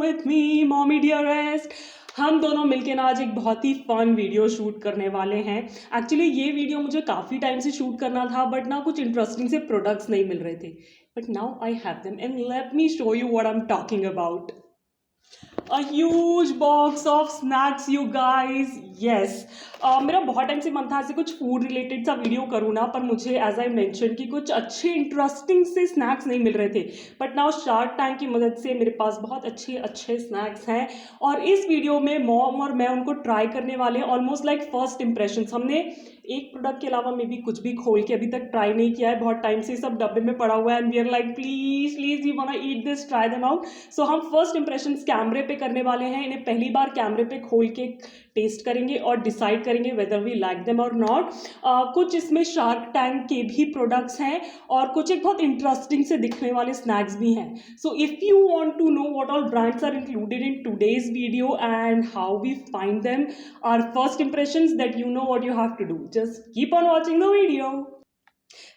with me, Mommy Dearest। हम दोनों मिलके ना आज एक बहुत ही फन वीडियो शूट करने वाले हैं। एक्चुअली ये वीडियो मुझे काफ़ी टाइम से शूट करना था, बट ना कुछ इंटरेस्टिंग से प्रोडक्ट्स नहीं मिल रहे थे। But now I have them and let me show you what I am talking about. A huge box of snacks, you guys. Yes. मेरा बहुत टाइम से मन था ऐसे कुछ फूड रिलेटेड सा वीडियो करूँ ना, पर मुझे एज आई मेंशन कि कुछ अच्छे इंटरेस्टिंग से स्नैक्स नहीं मिल रहे थे। बट नाउ शार्क टैंक की मदद से मेरे पास बहुत अच्छे अच्छे स्नैक्स हैं, और इस वीडियो में मॉम और मैं उनको ट्राई करने वाले हैं। Almost like first impressions. हमने एक प्रोडक्ट के अलावा मे भी कुछ भी खोल के अभी तक ट्राई नहीं किया है। बहुत टाइम से सब डब्बे में पड़ा हुआ है and we are like please please you want to eat this, try them out. So हम फर्स्ट इंप्रेशंस कैमरे पे करने वाले हैं। इन्हें पहली बार कैमरे पे खोल के टेस्ट करेंगे और डिसाइड करेंगे वेदर वी लाइक देम और नॉट। कुछ इसमें शार्क टैंक के भी प्रोडक्ट्स हैं और कुछ एक बहुत इंटरेस्टिंग से दिखने वाले स्नैक्स भी हैं। So if you want to know what all brands are included in today's video and how we find them, our first impressions, that you know what you have to do, just keep on watching the video.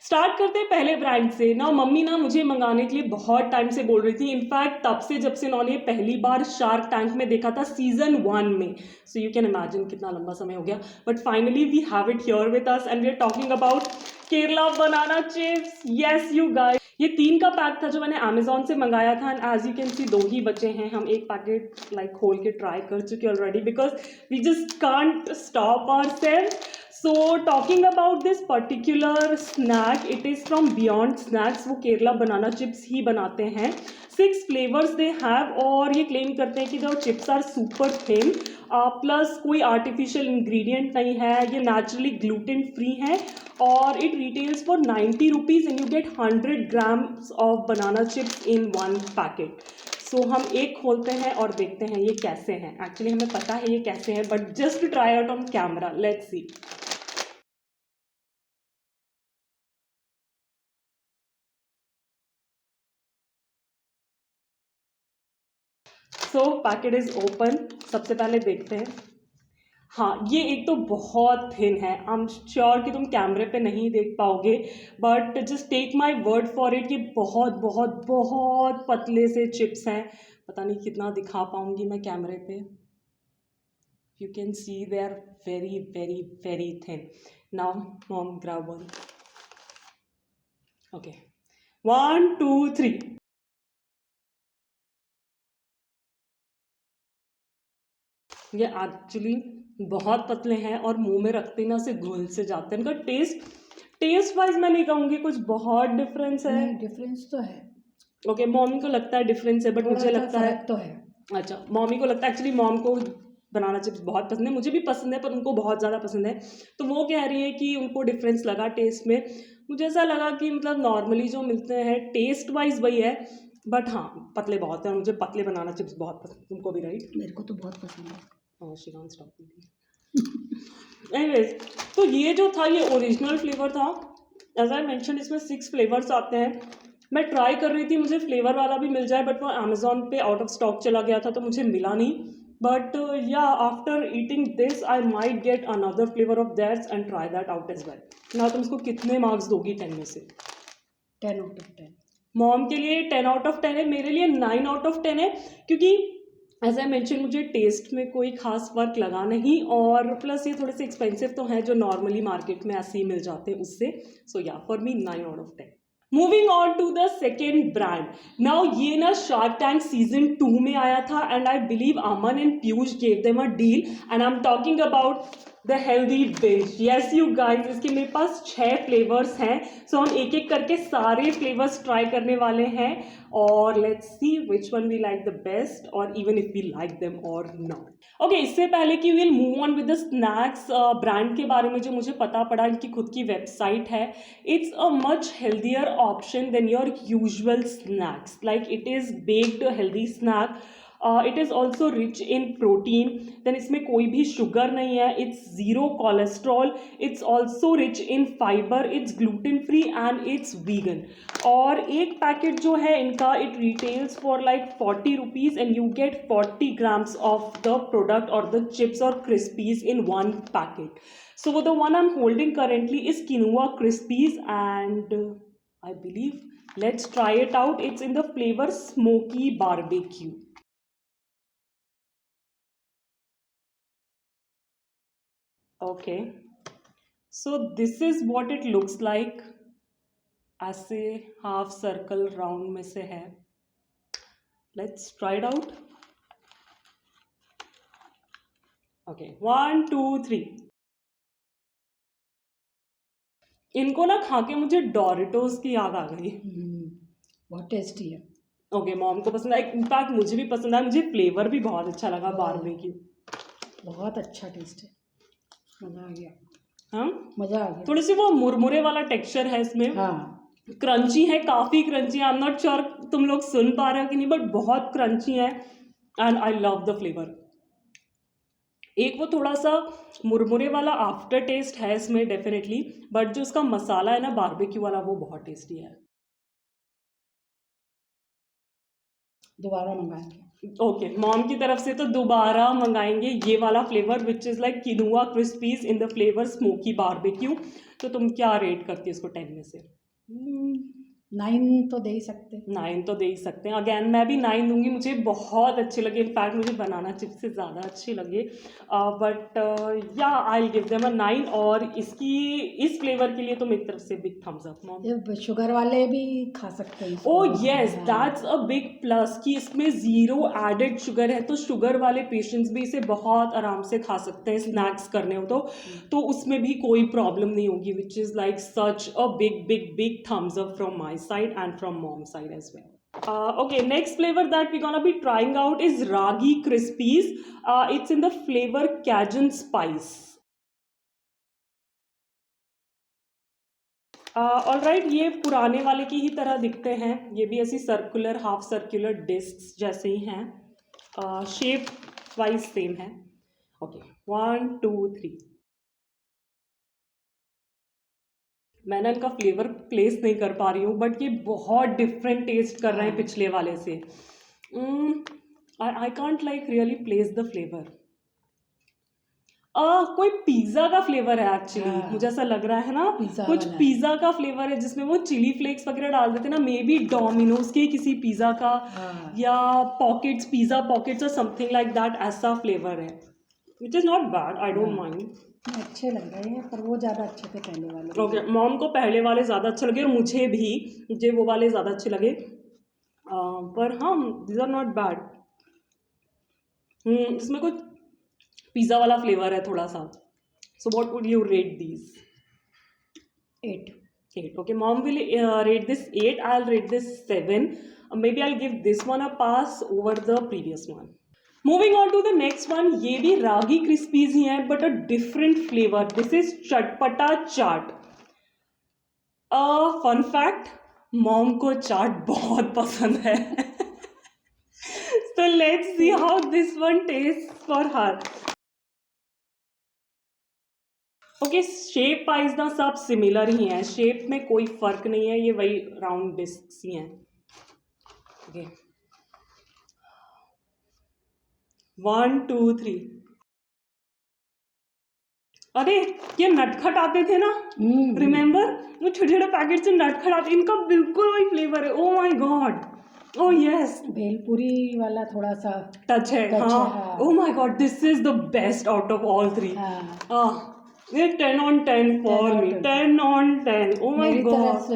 Start करते हैं पहले brand से ना। Mummy ना मुझे मंगाने के लिए बहुत टाइम से बोल रही थी। इनफैक्ट तब से जब से उन्होंने पहली बार शार्क टैंक में देखा था सीजन 1 में। सो यू कैन इमेजिन कितना लंबा समय हो गया। But finally we have it here with us and we are talking about Kerala banana chips. Yes you guys, ये 3 का पैक था जो मैंने अमेजोन से मंगाया था and as you can see 2 ही बचे हैं। हम एक पैकेट लाइक खोल के ट्राई कर चुके already because we just can't stop ourselves. So talking about this particular snack, it is from Beyond Snacks। वो केरला बनाना चिप्स ही बनाते हैं। 6 फ्लेवर्स दे हैव और ये क्लेम करते हैं कि जो chips are super thin, plus कोई आर्टिफिशियल इंग्रेडिएंट नहीं है, ये नेचुरली ग्लूटेन फ्री है और it retails for 90 rupees and you get 100 grams of banana chips in 1 packet. So हम एक खोलते हैं और देखते हैं ये कैसे हैं। एक्चुअली हमें पता है ये कैसे हैं, but just try out on camera, let's see. So packet is open. सबसे पहले देखते हैं। हाँ, ये एक तो बहुत थिन है। आई एम श्योर कि तुम कैमरे पे नहीं देख पाओगे, but just take my word for it, ये बहुत बहुत बहुत पतले से चिप्स हैं। पता नहीं कितना दिखा पाऊंगी मैं कैमरे पे। You can see they are very very very thin. Now mom grab one. Okay, 1 2 3। ये एक्चुअली बहुत पतले हैं और मुंह में रखते ना से घुल से जाते हैं। इनका टेस्ट वाइज मैं नहीं कहूँगी कुछ बहुत डिफरेंस है। डिफरेंस तो है। ओके, मॉमी को लगता है डिफरेंस है, बट मुझे लगता है तो है। अच्छा, मॉमी को लगता है, एक्चुअली मॉम को बनाना चिप्स बहुत पसंद है, मुझे भी पसंद है पर उनको बहुत ज़्यादा पसंद है। तो वो कह रही है कि उनको डिफरेंस लगा टेस्ट में। मुझे ऐसा लगा कि मतलब नॉर्मली जो मिलते हैं टेस्ट वाइज वही है, बट हाँ पतले बहुत हैं और मुझे पतले बनाना चिप्स बहुत पसंद। तुमको भी? राइट, मेरे को तो बहुत पसंद है। She can't stop. एनीवेज, तो ये जो था ये ओरिजिनल फ्लेवर था। एज आई मेंशन इसमें 6 फ्लेवर्स आते हैं। मैं ट्राई कर रही थी मुझे फ्लेवर वाला भी मिल जाए, बट वो अमेजोन पे आउट ऑफ स्टॉक चला गया था तो मुझे मिला नहीं। But yeah after eating this I might get another flavour of that's and try that out as well. ना तुम इसको कितने मार्क्स दोगी 10 में से? 10 आउट ऑफ 10। मॉम के लिए 10 आउट ऑफ 10 है, मेरे लिए 9 आउट ऑफ 10 है, क्योंकि एज आई मेंशन मुझे टेस्ट में कोई खास फर्क लगा नहीं और प्लस ये थोड़े से एक्सपेंसिव तो हैं जो नॉर्मली मार्केट में ऐसे ही मिल जाते हैं उससे। So yeah for me 9 out of 10। Moving on to the second brand. Now ये ना शार्क टैंक सीजन 2 में आया था and I believe Aman and Piyush gave them a deal and I am talking about the healthy Binge. Yes you guys, इसके मेरे पास 6 flavours हैं। सो हम एक एक करके सारे फ्लेवर्स ट्राई करने वाले हैं और let's see which one we like the best और even if we like them और नॉट। ओके, इससे पहले कि will move on with the snacks brand के बारे में जो मुझे पता पड़ा, इनकी खुद की वेबसाइट है। It's a much healthier option than your usual snacks, like it is baked healthy snack. It is also rich in protein. Then इसमें कोई भी शुगर नहीं है, it's zero cholesterol, it's also rich in fibre, it's gluten free and it's vegan. और एक packet जो है इनका it retails for like 40 rupees and you get 40 grams of the product और द चिप्स और crispies in 1 packet. So the one I'm holding currently is quinoa crispies and I believe let's try it out. It's in the flavor smoky barbecue. Okay, so this is what it looks like. ऐसे half circle round में से है। Let's try it out. Okay, 1 2 3। इनको ना खा के मुझे Doritos की याद आ गई। बहुत टेस्टी है। ओके, मॉम को पसंद आया, इनफैक्ट मुझे भी पसंद आया, मुझे फ्लेवर भी बहुत अच्छा लगा बारबेक्यू। बहुत अच्छा टेस्ट है, मज़ा आ गया। हाँ, मज़ा आ गया। थोड़ी सी वो मुरमुरे वाला टेक्सचर है इसमें। हाँ, क्रंची है, काफ़ी क्रंची है। आई एम नॉट श्योर तुम लोग सुन पा रहे हो कि नहीं, बट बहुत क्रंची है and I love the flavour. एक वो थोड़ा सा मुरमुरे वाला आफ्टर टेस्ट है इसमें डेफिनेटली, बट जो उसका मसाला है ना बारबेक्यू वाला, वो बहुत टेस्टी है। दोबारा मंगाएंगे। ओके, मॉम की तरफ से तो दोबारा मंगाएंगे ये वाला flavour which is like किनुआ crispies in the flavour smoky barbecue. तो तुम क्या रेट करती हो इसको 10 में से? 9 तो दे ही सकते। 9 तो दे ही सकते हैं। अगैन मैं भी 9 दूंगी। मुझे बहुत अच्छे लगे, इनफैक्ट मुझे बनाना चिप्स से ज़्यादा अच्छे लगे, बट या आई गिव देम अ 9। और इस फ्लेवर के लिए तो मेरी तरफ से बिग थम्स अप मॉम। ये शुगर वाले भी खा सकते हैं इसको। Oh yes, that's a big plus कि इसमें ज़ीरो एडेड शुगर है, तो शुगर वाले पेशेंट्स भी इसे बहुत आराम से खा सकते हैं स्नैक्स करने हो तो उसमें भी कोई प्रॉब्लम नहीं होगी, which is like such a big big big thumbs up from my side and from mom side as well. Okay, next flavor that we're gonna be trying out is Ragi Krispies. It's in the flavor Cajun Spice. Alright, ये पुराने वाले की ही तरह दिखते हैं। ये भी ऐसी सर्कुलर हाफ सर्कुलर डिस्क जैसे ही हैं, शेप वाइज सेम है। ओके, 1 2 3। मैंने इनका फ्लेवर प्लेस नहीं कर पा रही हूँ, बट ये बहुत डिफरेंट टेस्ट कर रहे हैं पिछले वाले से। I can't like really place the flavour. कोई पिज्जा का फ्लेवर है एक्चुअली, मुझे ऐसा लग रहा है ना, कुछ पिज्जा का फ्लेवर है जिसमें वो चिली फ्लेक्स वगैरह डाल देते ना, मे बी डोमिनोज के किसी पिज्जा का, या पॉकेट्स, पिज्जा पॉकेट्स और समथिंग लाइक दैट, ऐसा फ्लेवर है, which is not bad, I don't mind. अच्छे लग रहे हैं, पर वो ज़्यादा अच्छे थे पहले वाले। ओके, मॉम को पहले वाले ज़्यादा अच्छे लगे और मुझे वो वाले ज़्यादा अच्छे लगे, पर हाँ, दीज आर नॉट बैड। इसमें कुछ पिज़्ज़ा वाला फ्लेवर है थोड़ा सा। So what would you rate these? 8. Okay, mom will rate this 8. I'll rate this 7. Maybe I'll give this one a pass over the previous one. Moving on to the next one. ये भी रागी crispies ही है, but a different flavor. This is चटपटा चाट. Fun fact, mom को चाट बहुत पसंद है. So let's see how this one tastes for her. Okay, shape wise ना सब सिमिलर ही हैं, शेप में कोई फर्क नहीं है, ये वही राउंड डिस्क ही हैं। ओके, 1 2 3। अरे ये नटखट आते थे ना, रिमेम्बर, वो छोटे छोटे पैकेट से नटखट आते, इनका बिल्कुल वही फ्लेवर है। Oh my God, O yes, bhelpuri वाला थोड़ा सा टच है। हाँ, oh my God, this is the best out of all 3। ये 10 on 10 for me, 10 on 10. Oh my god,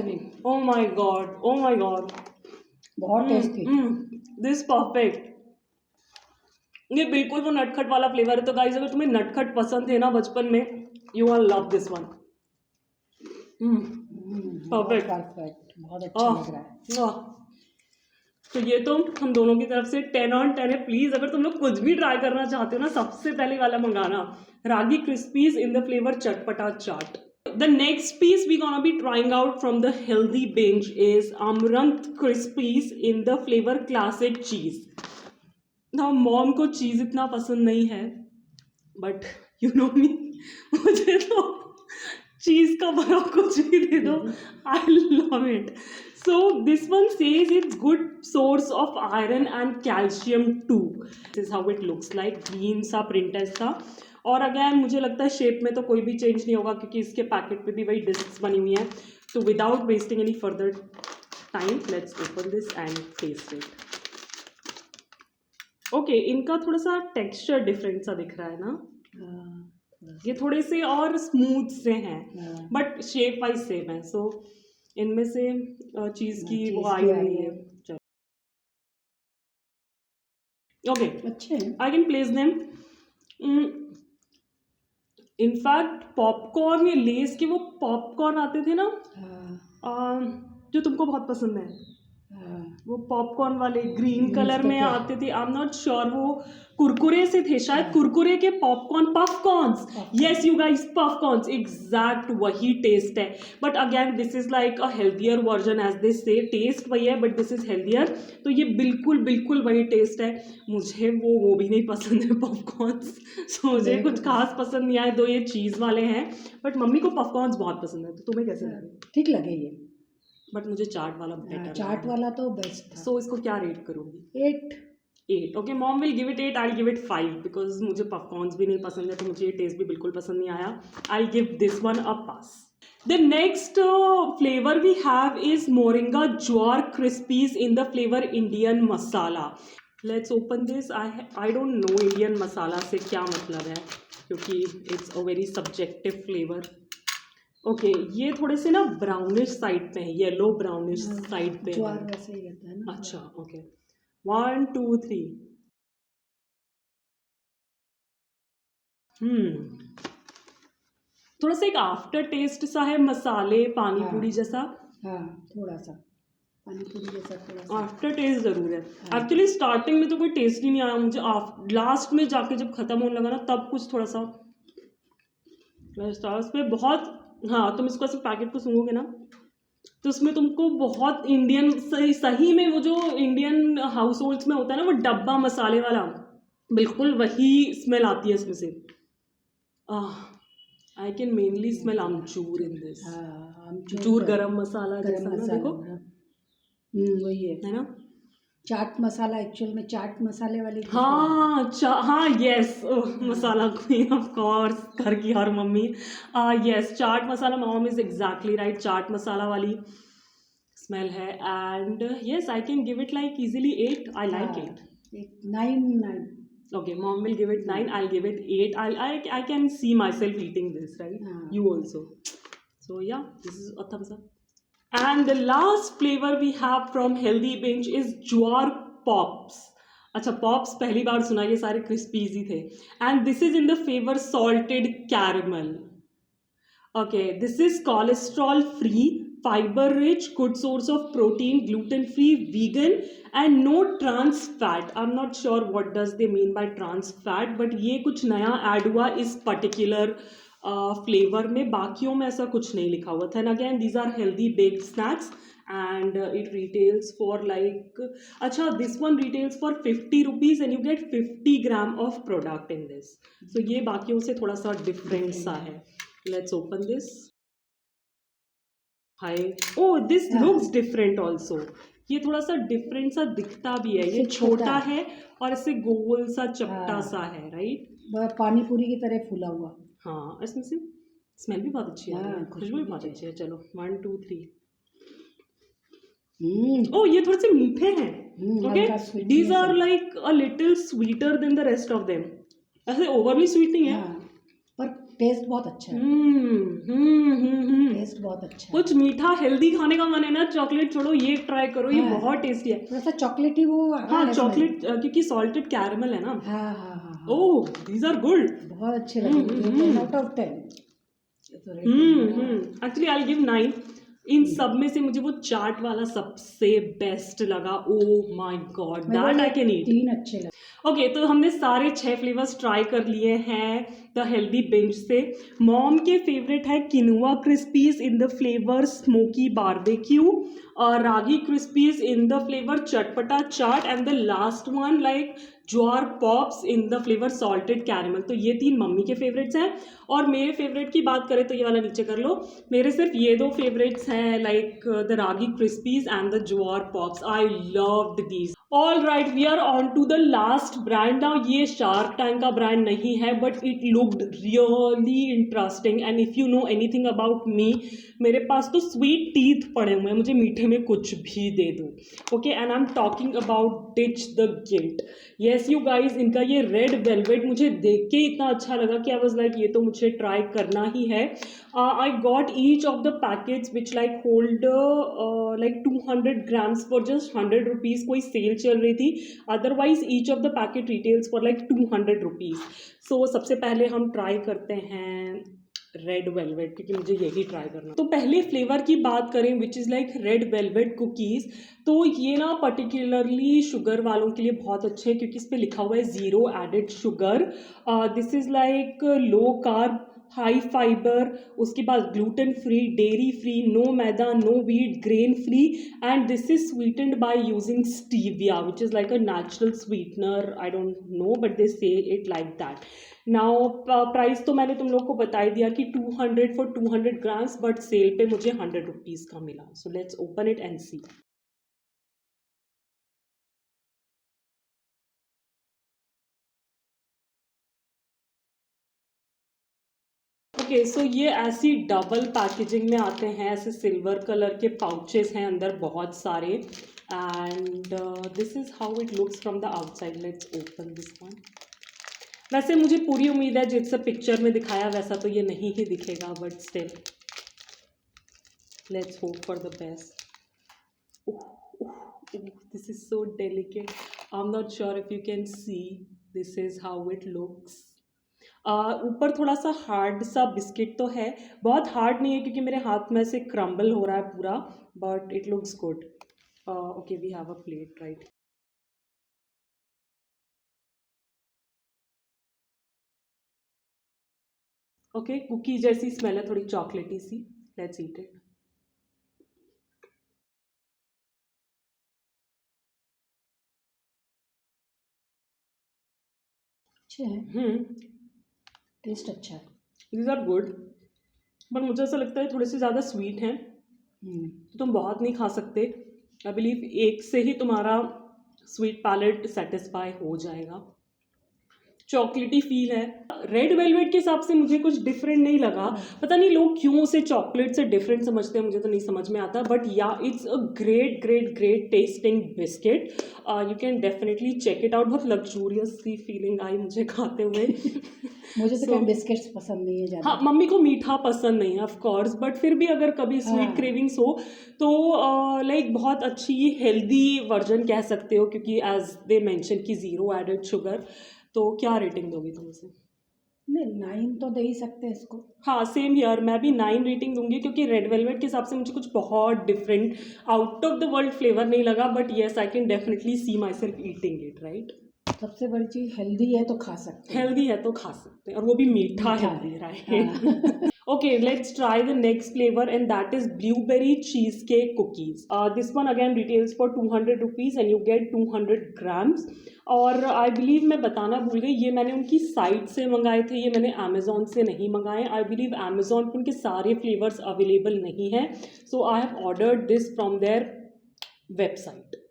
oh my god, oh my god, बहुत टेस्टी। This perfect. ये बिल्कुल वो नटखट वाला फ्लेवर है, तो गाइस अगर तुम्हें नटखट पसंद है ना बचपन में, you will love this one. Perfect, बहुत अच्छा लग रहा है। तो ये तो हम दोनों की तरफ से 10 on 10 है। प्लीज अगर तुम लोग कुछ भी ट्राई करना चाहते हो ना, सबसे पहले वाला मंगाना, रागी क्रिस्पीज इन द फ्लेवर चटपटा चाट। The next piece we're gonna be trying out from the healthy binge is Amranth Krispies in the flavor classic cheese. Now mom को चीज इतना पसंद नहीं है, but you know me, मुझे तो चीज का बना कुछ भी दे दो, I love it. So this one says it's good source of iron and calcium too. This is how it looks like, green सा print है इसका, और अगैन मुझे लगता है शेप में तो कोई भी चेंज नहीं होगा क्योंकि इसके पैकेट पे भी वही डिस्क्स बनी हुई हैं। तो without wasting any further time, let's open this and test it. Okay, इनका थोड़ा सा टेक्सचर डिफरेंट सा दिख रहा है ना, ये थोड़े से और स्मूथ से हैं हाँ, बट शेप वाइज सेम है. सो इनमें से चीज़ की चीज़ वो आई की आ हुई रही है. है। चलो ओके अच्छे हैं. I can place them. In fact popcorn, ये लेस के वो पॉपकॉर्न आते थे ना, हाँ, जो तुमको बहुत पसंद है, हाँ, वो पॉपकॉर्न वाले ग्रीन मीन्स कलर तो में क्या? आते थे. आई एम नॉट श्योर, वो कुरकुरे से थे शायद. हाँ. कुरकुरे के popcorn, puffcorns. Puffcorn. Yes you guys, puffcorns, exact वही टेस्ट है. But again this is like a healthier version as this say. Taste वही है बट दिस इज हेल्दियर. तो ये बिल्कुल बिल्कुल वही टेस्ट है. मुझे वो भी नहीं पसंद है पॉपकॉर्न्स. सो मुझे मेरे को कुछ तो खास पसंद नहीं आए. दो ये चीज़ वाले हैं बट मम्मी को पॉपकॉर्न्स बहुत पसंद है. तो तुम्हें कैसे लगे? ठीक लगे ये. बट मुझे चाट वाला हाँ, बेटर चाट लगा. वाला तो बेस्ट था. सो इसको क्या रेट करूँगी? 8. 8. Okay, mom will give it 8, I give it 5 because मुझे पॉपकॉर्न्स भी नहीं पसंद है तो मुझे ये टेस्ट भी बिल्कुल पसंद नहीं आया. I give this one a pass. The next flavor we have is Moringa Jowar Crispies in the flavor Indian Masala. Let's open this. I don't know Indian masala से क्या मतलब है क्योंकि it's a very subjective flavor. Okay ये थोड़े से ना brownish side पे है, येलो ब्राउनिश साइड पे ज्वार है. वैसे ही रहता है ना. अच्छा ओके. 1 2 3. थोड़ा सा एक आफ्टर टेस्ट सा है, मसाले पानी हाँ. पूरी जैसा. हाँ, थोड़ा सा पानी पूरी जैसा थोड़ा सा. आफ्टर टेस्ट जरूर है. हाँ. एक्चुअली स्टार्टिंग में तो कोई टेस्ट ही नहीं आया मुझे. लास्ट में जाके जब खत्म होने लगा ना तब कुछ थोड़ा सा स्टार्स पे बहुत. हाँ, तुम इसको ऐसे पैकेट को सूंघोगे ना तो उसमें तुमको बहुत इंडियन, सही में वो जो इंडियन हाउस होल्ड्स में होता है ना वो डब्बा मसाले वाला, बिल्कुल वही स्मेल आती है इसमें से. I can mainly smell amchur in this. हाँ, आमचूर गरम मसाला गरम जैसा ना, मसाला देखो वही है ना. चाट मसाला एक्चुअल में चाट मसाले वाली. हाँ हाँ yes, masala queen of course, घर की हर mummy. Yes, chaat masala, mom is exactly right. Chaat masala वाली स्मेल है. And yes I can give it like easily 8. I like it. 9. Okay, mom will give it 9. I'll give it 8. I can see myself eating this, right? हाँ. You also. So yeah, this is a thumbs up. And the last flavor we have from Healthy Binge is Jowar Pops. अच्छा, pops पहली बार सुना, ये सारे crispies ही थे. And this is in the favour salted caramel. Okay, this is cholesterol free, fiber rich, good source of protein, gluten free, vegan and no trans fat. I'm not sure what does they mean by trans fat, but ये कुछ नया add हुआ इस particular flavour में. बाकियों में ऐसा कुछ नहीं लिखा हुआ था. And again these are healthy baked snacks and it retails for like, अच्छा this one retails for 50 rupees and you get 50 gram of product in this. So ये बाकियों से थोड़ा सा डिफरेंट सा है. Let's open this. हाय, oh this looks different also. ये थोड़ा सा डिफरेंट सा दिखता भी है. ये छोटा है और इससे गोल सा चपटा सा है, राइट. पानी पूरी की तरह फूला हुआ. हाँ, इसमें से स्मेल भी बहुत अच्छी है, खुशबू भी बहुत अच्छी है. चलो 1 2 3. ओ ये थोड़े से मीठे हैं. Okay, these are like a little sweeter than the rest of them. ऐसे ओवरली स्वीट नहीं है. पर टेस्ट बहुत अच्छा है. टेस्ट बहुत अच्छा है. कुछ मीठा हेल्दी खाने का मन है ना, चॉकलेट छोड़ो, ये ट्राई करो. ये बहुत टेस्टी है. थोड़ा सा चॉकलेटी वो. हाँ, चॉकलेट क्योंकि सॉल्टेड कैरमल है ना. हाँ. ओह दीज आर गुड. बहुत अच्छे लगे. Out of 10. Actually I give 9. इन सब में से मुझे वो चाट वाला सबसे बेस्ट लगा. Oh my God, that I can eat. 3 अच्छे लगे. ओके, तो हमने सारे 6 फ्लेवर्स ट्राई कर लिए हैं द हेल्दी बिंज से. मॉम के फेवरेट है quinoa crispies in the flavour smoky barbecue, ragi crispies in the flavour चटपटा chaat and the last one like jowar pops in the flavour salted caramel. तो ये 3 मम्मी के फेवरेट्स हैं. और मेरे फेवरेट की बात करें तो ये वाला नीचे कर लो. मेरे सिर्फ ये 2 फेवरेट्स हैं like the ragi crispies and the jowar pops. I loved these. All right, we are on to the last brand now. ये शार्क टैंक का ब्रांड नहीं है but it looked really interesting. And if you know anything about me, मेरे पास तो sweet teeth पड़े हुए हैं, मुझे मीठे में कुछ भी दे दो. Okay, and I am talking about ditch the guilt. Yes you guys, इनका ये रेड वेलवेट मुझे देख के इतना अच्छा लगा कि आई वाज लाइक ये तो मुझे ट्राई करना ही है. I got each of the packets which like hold like 200 grams for just 100 rupees. कोई सेल चल रही थी, otherwise each of the packets retails for like 200 rupees. So सबसे पहले हम ट्राई करते हैं रेड वेलवेट, क्योंकि मुझे यही ट्राई करना. तो पहले फ्लेवर की बात करें विच is like red velvet cookies, तो ये ना पर्टिकुलरली शुगर वालों के लिए बहुत अच्छे है क्योंकि इस पर लिखा हुआ है zero added sugar. This is like low carb, high fibre, उसके बाद gluten free, dairy free, no maida, no wheat, grain free, and this is sweetened by using stevia which is like a natural sweetener. I don't know but they say it like that. Now price तो मैंने तुम लोग को बता ही दिया कि 200 for 200 grams, but cell पे मुझे 100 रुपीज़ का मिला. So let's open it and see. Okay so ये ऐसी डबल पैकेजिंग में आते हैं, ऐसे सिल्वर कलर के पाउचेस हैं अंदर बहुत सारे. And this is how it looks from the outside. Let's open this one. वैसे मुझे पूरी उम्मीद है जैसे पिक्चर में दिखाया वैसा तो ये नहीं ही दिखेगा, but still let's hope for the best. This is so delicate. I am not sure if you can C. This is how it looks. ऊपर थोड़ा सा हार्ड सा बिस्किट तो है, बहुत हार्ड नहीं है क्योंकि मेरे हाथ में से क्रम्बल हो रहा है पूरा, but it looks good. Okay we have a plate right. Okay cookie जैसी स्मेल है, थोड़ी चॉकलेटी सी. Let's eat it. अच्छे हैं, टेस्ट अच्छा है. दीज आर गुड, बट मुझे ऐसा लगता है थोड़े से ज़्यादा स्वीट हैं, तो तुम बहुत नहीं खा सकते. आई बिलीव एक से ही तुम्हारा स्वीट पैलेट सेटिस्फाई हो जाएगा. चॉकलेटी फील है. रेड वेलवेट के हिसाब से मुझे कुछ डिफरेंट नहीं लगा. पता नहीं लोग क्यों उसे चॉकलेट से डिफरेंट समझते हैं, मुझे तो नहीं समझ में आता. But yeah it's a great great great tasting biscuit. You can definitely check it out. बहुत लग्जूरियस सी फीलिंग आई मुझे खाते हुए. मुझे तो क्या बिस्किट्स पसंद नहीं है ज़्यादा. हाँ मम्मी को मीठा पसंद नहीं है ऑफ कोर्स, बट फिर भी अगर कभी स्वीट क्रेविंग्स हो तो लाइक बहुत अच्छी हेल्दी वर्जन कह सकते हो, क्योंकि एज दे मेंशन कि ज़ीरो एडेड शुगर. तो क्या रेटिंग दोगी तुम इसे? नहीं 9 तो दे ही सकते हैं इसको. हाँ सेम हियर, मैं भी 9 रेटिंग दूंगी क्योंकि रेड वेलवेट के हिसाब से मुझे कुछ बहुत different out of the world flavour नहीं लगा. But yes I can definitely see myself eating it right. सबसे बड़ी चीज़ हेल्दी है तो खा सकते हैं. हेल्दी है तो खा सकते हैं, और वो भी मीठा healthy right. Okay, let's try the next flavor and that is blueberry cheesecake cookies. This one again retails for 200 rupees and you get 200 grams. और आई बिलीव मैं बताना भूल गई, ये मैंने उनकी साइट से मंगाए थे, ये मैंने अमेज़ॉन से नहीं मंगाए. आई बिलीव अमेज़ॉन पर उनके सारे फ्लेवर्स अवेलेबल नहीं हैं. So I have ordered this from their website.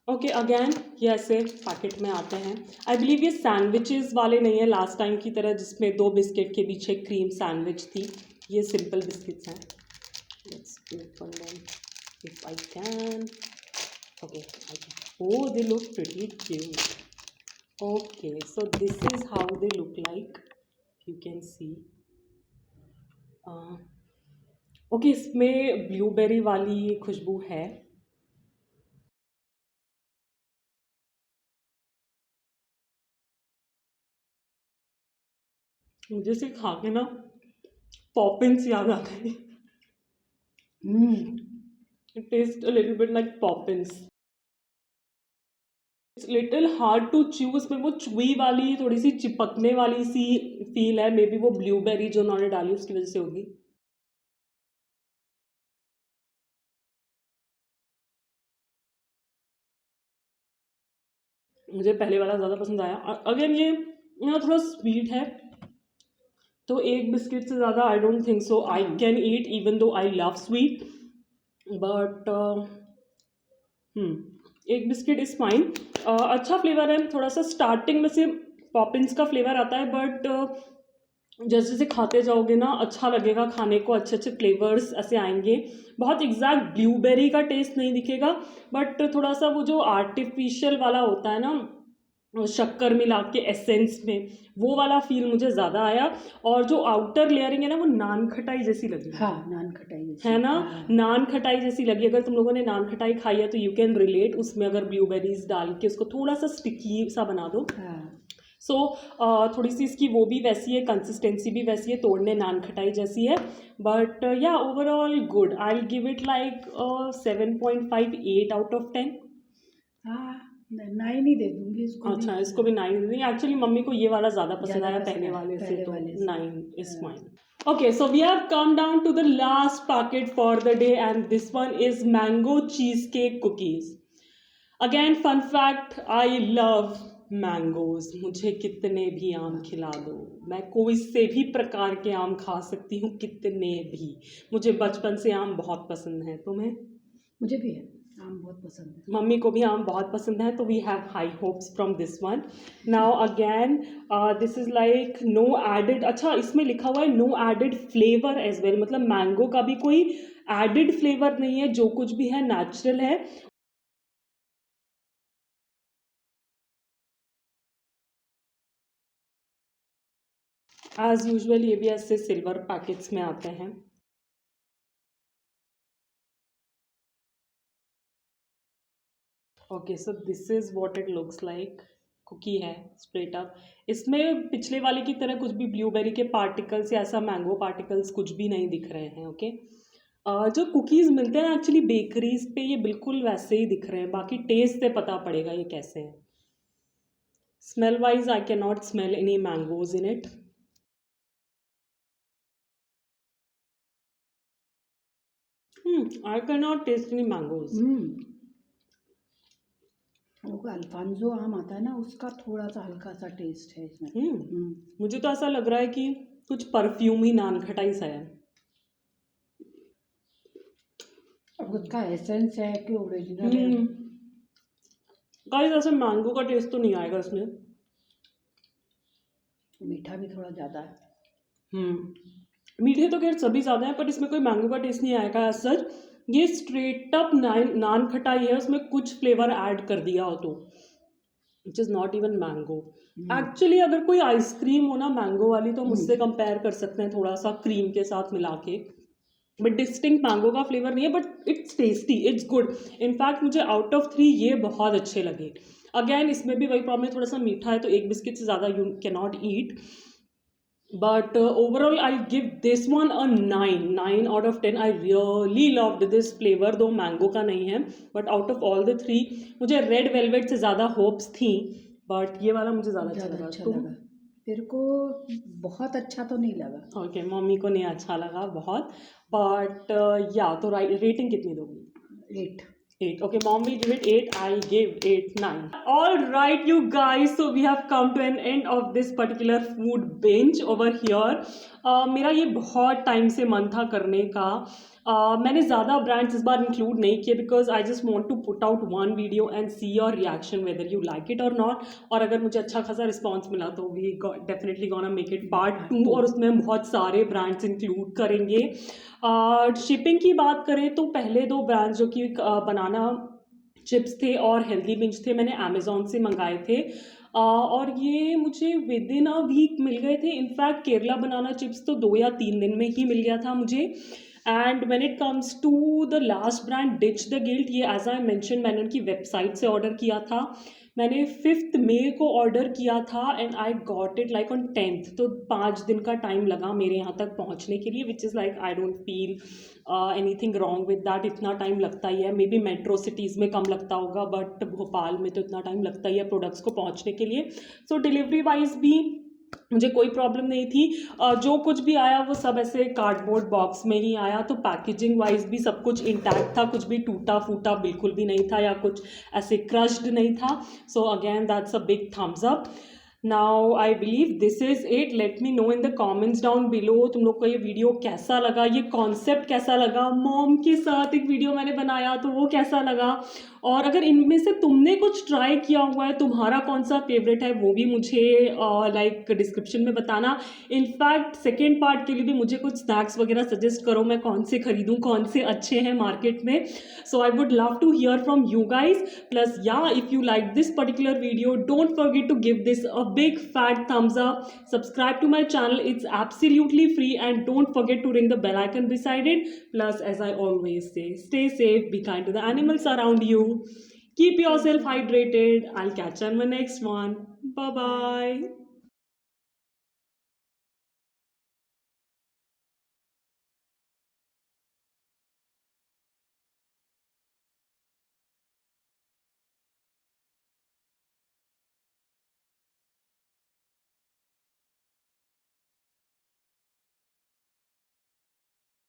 Okay again ये ऐसे पैकेट में आते हैं. आई बिलीव ये सैंडविचेस वाले नहीं है लास्ट टाइम की तरह जिसमें 2 बिस्किट के पीछे क्रीम सैंडविच थी. ये सिंपल बिस्किट्स हैं. Let's open them if I can. Okay I can. Oh they look pretty cute. Okay so this is how they look like, you can C. Okay इसमें blueberry वाली खुशबू है. मुझे से खा के ना पॉपिंस याद आ गई. It tastes a little bit like poppins. It's little hard to chew. इसमें वो चुई वाली थोड़ी सी चिपकने वाली सी फील है. मे बी वो ब्लूबेरी जो उन्होंने डाली उसकी वजह से होगी. मुझे पहले वाला ज़्यादा पसंद आया. अगेन ये ना थोड़ा स्वीट है, तो एक बिस्किट से ज़्यादा I don't think so I can eat even though I love sweet. But एक बिस्किट इज़ फाइन. अच्छा फ्लेवर है. थोड़ा सा स्टार्टिंग में से पॉपिंस का फ्लेवर आता है, बट जैसे जैसे खाते जाओगे ना अच्छा लगेगा खाने को, अच्छे अच्छे फ्लेवर्स ऐसे आएंगे। बहुत एग्जैक्ट ब्लूबेरी का टेस्ट नहीं दिखेगा, बट थोड़ा सा वो जो आर्टिफिशियल वाला होता है ना, शक्कर मिला के एसेंस में, वो वाला फील मुझे ज़्यादा आया। और जो आउटर लेयरिंग है ना, वो नान खटाई जैसी लगी। हाँ, नान खटाई जैसी है ना, हाँ। नान खटाई जैसी लगी। अगर तुम लोगों ने नान खटाई खाई है तो यू कैन रिलेट। उसमें अगर ब्लूबेरीज डाल के उसको थोड़ा सा स्टिकी सा बना दो। हाँ सो थोड़ी सी इसकी वो भी वैसी है, कंसिस्टेंसी भी वैसी है, तोड़ने नान खटाई जैसी है। बट या overall good, I will give it like 7.5, 8 out of 10। हाँ, 9 ही दे दूंगी इसको भी। अच्छा, इसको भी 9 नहीं, एक्चुअली मम्मी को ये वाला ज़्यादा पसंद ज़्यादा आया पसंद पहले आया, वाले से, पहले तो वाले से। 9 इज हाँ। Fine. Okay, so we have come down to the last packet for the day, and this one is mango cheesecake cookies. Again, fun fact, I love mangoes. मुझे कितने भी आम खिला दो, मैं कोई से भी प्रकार के आम खा सकती हूँ, कितने भी। मुझे बचपन से आम बहुत पसंद है। तुम्हें? मुझे भी है, आम बहुत पसंद है। मम्मी को भी आम बहुत पसंद है, तो we have high hopes from this one. Now again this is like no added, अच्छा इसमें लिखा हुआ है no added flavour as well, मतलब मैंगो का भी कोई एडेड फ्लेवर नहीं है, जो कुछ भी है नेचुरल है। एज यूजुअल ये भी ऐसे सिल्वर पैकेट्स में आते हैं। Okay, so this is what it looks like. Cookie है स्ट्रेट अप। इसमें पिछले वाले की तरह कुछ भी ब्लूबेरी के पार्टिकल्स या ऐसा मैंगो पार्टिकल्स कुछ भी नहीं दिख रहे हैं। ओके, जो कुकीज़ मिलते हैं एक्चुअली बेकरीज पे, ये बिल्कुल वैसे ही दिख रहे हैं। बाकी टेस्ट से पता पड़ेगा ये कैसे हैं। Smell wise I can not smell any mangoes in it. I can not taste any mangoes. वो अल्फांसो आम आता है ना, उसका थोड़ा सा हल्का सा टेस्ट है इसमें। मुझे तो ऐसा लग रहा है कि कुछ परफ्यूम ही नान खटाई सा है। अब उसका एसेंस है कि ओरिजिनल है। गाइस ऐसे मैंगो का टेस्ट तो नहीं आएगा इसमें। मीठा भी थोड़ा ज़्यादा है। मीठे तो खैर सभी ज़्यादा हैं, पर इसमें कोई मैंगो का टेस्ट नहीं आएगा एज सच। ये स्ट्रेट अप नान खटाई है, उसमें कुछ फ्लेवर ऐड कर दिया हो तो, which is not even mango. Actually अगर कोई आइसक्रीम हो ना मैंगो वाली, तो मुझसे कंपेयर कर सकते हैं थोड़ा सा क्रीम के साथ मिला के, बट डिस्टिंक्ट मैंगो का फ्लेवर नहीं है। But it's tasty, it's good. In fact मुझे आउट ऑफ 3 ये बहुत अच्छे लगे। अगेन इसमें भी वही प्रॉब्लम है, थोड़ा सा मीठा है, तो एक बिस्किट से ज़्यादा you can not eat. But overall, I'll give this one a 9 out of 10. I really loved this flavor, though mango का नहीं है। But out of all the 3, मुझे red velvet से ज़्यादा hopes थी, but ये वाला मुझे ज़्यादा अच्छा लगा। अच्छा लगा। तेरे को बहुत अच्छा तो नहीं लगा? ओके, मम्मी को नहीं अच्छा लगा बहुत, बट या तो रेटिंग कितनी दोगी? 8। 8. Okay, mom will give it 8. I give it 9. All right, you guys. So we have come to an end of this particular food binge over here. मेरा ये बहुत टाइम से मन था करने का। मैंने ज़्यादा ब्रांड्स इस बार इंक्लूड नहीं किए, because I just want to put out one video and see your reaction whether you like it और नॉट। और अगर मुझे अच्छा खासा रिस्पॉन्स मिला तो we definitely gonna make it part 2, और उसमें हम बहुत सारे ब्रांड्स इंक्लूड करेंगे। शिपिंग की बात करें तो पहले 2 ब्रांड्स जो कि बनाना चिप्स थे और हेल्दी बिंज थे, मैंने अमेजोन से मंगाए थे। और ये मुझे विद इन अ वीक मिल गए थे। इनफैक्ट केरला बनाना चिप्स तो 2 या 3 दिन में ही मिल गया था मुझे। And when it comes to the last brand ditch the guilt, ये एज आई मेंशन मैंने उनकी वेबसाइट से ऑर्डर किया था। मैंने 5th मई को ऑर्डर किया था and I got it like on 10th, तो 5 दिन का टाइम लगा मेरे यहाँ तक पहुँचने के लिए, विच is like I don't feel anything wrong with that. इतना टाइम लगता ही है, मे बी मेट्रो सिटीज़ में कम लगता होगा, बट भोपाल में तो इतना टाइम लगता ही है प्रोडक्ट्स को पहुँचने के लिए। सो डिलीवरी वाइज भी मुझे कोई प्रॉब्लम नहीं थी। जो कुछ भी आया वो सब ऐसे कार्डबोर्ड बॉक्स में ही आया, तो पैकेजिंग वाइज भी सब कुछ इंटैक्ट था, कुछ भी टूटा फूटा बिल्कुल भी नहीं था या कुछ ऐसे क्रश्ड नहीं था। So again that's a big thumbs up. Now I believe this is it. Let me know in the comments down below तुम लोग को ये वीडियो कैसा लगा, ये कॉन्सेप्ट कैसा लगा. मॉम के साथ एक वीडियो मैंने बनाया तो वो कैसा लगा, और अगर इनमें से तुमने कुछ ट्राई किया हुआ है, तुम्हारा कौन सा फेवरेट है, वो भी मुझे लाइक डिस्क्रिप्शन में बताना. इनफैक्ट सेकेंड पार्ट के लिए भी मुझे कुछ स्नैक्स वगैरह सजेस्ट करो, मैं कौन से खरीदूँ, कौन से अच्छे हैं मार्केट में. So I would love to hear from you guys. Plus, yeah, if you like this particular video, don't forget to give this a big fat thumbs up. Subscribe to my channel, it's absolutely free, and don't forget to ring the bell icon beside it. Plus, as I always say, stay safe, be kind to the animals around you, keep yourself hydrated. I'll catch you on my next one. Bye bye.